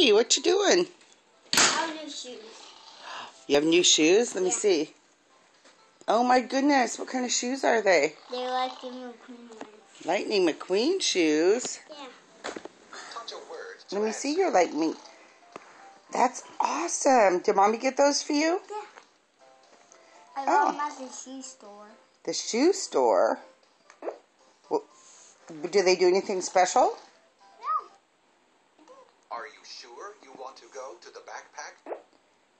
Lucky, what you doing? I have new shoes. You have new shoes? Let me Yeah. see. Oh my goodness, what kind of shoes are they? They're like the McQueen ones. Lightning McQueen shoes? Yeah. Let me see your Lightning. That's awesome. Did Mommy get those for you? Yeah. I got them at the shoe store. The shoe store? Well, do they do anything special? No. Are you sure you want to go to the backpack?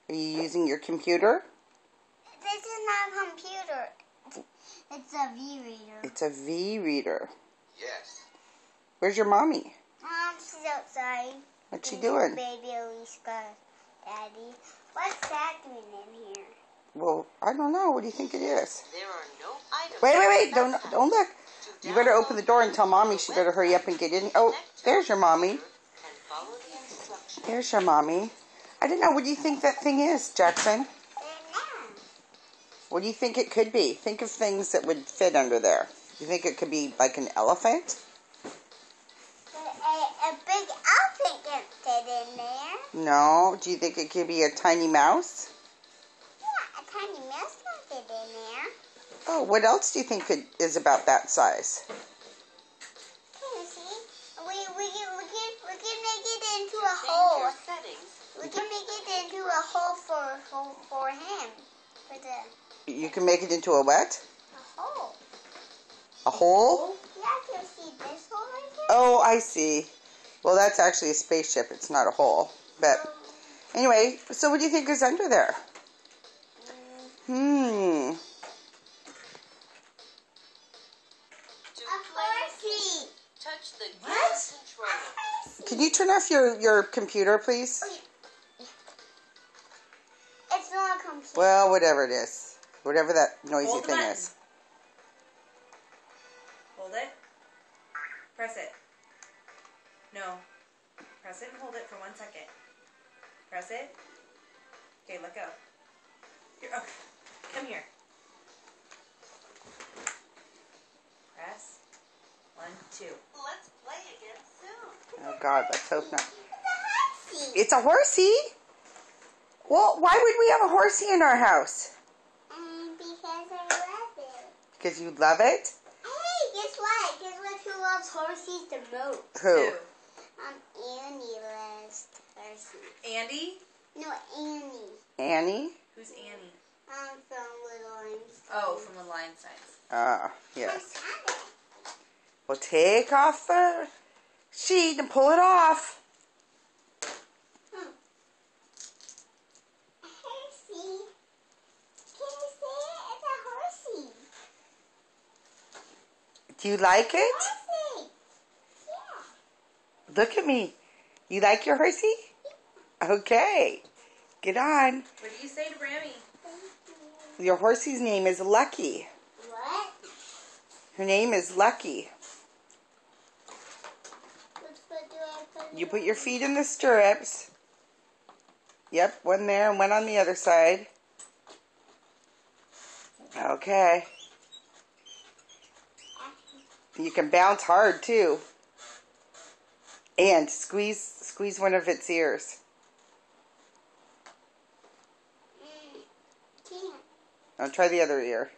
Are you using your computer? This is not a computer. It's a V-reader. It's a V-reader. Yes. Where's your mommy? She's outside. What's she doing? Baby Aliska, Daddy. What's that doing in here? Well, I don't know. What do you think it is? There are no items. Wait. Don't look. You better open the door and tell Mommy she better hurry up and get in. Oh, there's your Mommy. And follow the instructions. There's your Mommy. I don't know. What do you think that thing is, Jackson? What do you think it could be? Think of things that would fit under there. You think it could be like an elephant? A big elephant can fit in there. No. Do you think it could be a tiny mouse? Yeah, a tiny mouse can fit in there. Oh, what else do you think is about that size? Can you see? We can make it into a hole. Change your settings. We can make it into a hole for him. For the You can make it into a what? a hole. A hole? Yeah, can you see this hole right here? Oh, I see. Well, that's actually a spaceship. It's not a hole. But anyway, so what do you think is under there? A horsey. Touch the What? gas controller. Can you turn off your computer, please? It's not a computer. Well, whatever it is. Whatever that noisy Hold the thing button. is. Hold it. Press it. No. Press it and hold it for 1 second. Press it. Okay, let go. Here, oh, come here. Press. 1, 2. Let's play again soon. Oh, God, let's hope not. It's a horsey. It's a horsey? Well, why would we have a horsey in our house? Because I love it. Because you love it? Hey, guess what? Guess what? Who loves horses the most? Who? Annie loves horses. Andy? No, Annie. Annie? Who's Annie? From Little Einstein. Oh, from the Lion Signs. Ah, yes. Well, take off the sheet and pull it off. Horsey. Can you see it? It's a horsey. Do you like it? Horsey. Yeah. Look at me. You like your horsey? Okay. Get on. What do you say to Brammy? Your horsey's name is Lucky. What? Her name is Lucky. Which foot do I put You it put on? your feet in the stirrups. Yep, one there and one on the other side. Okay. You can bounce hard too. And squeeze one of its ears. Can't. Now try the other ear.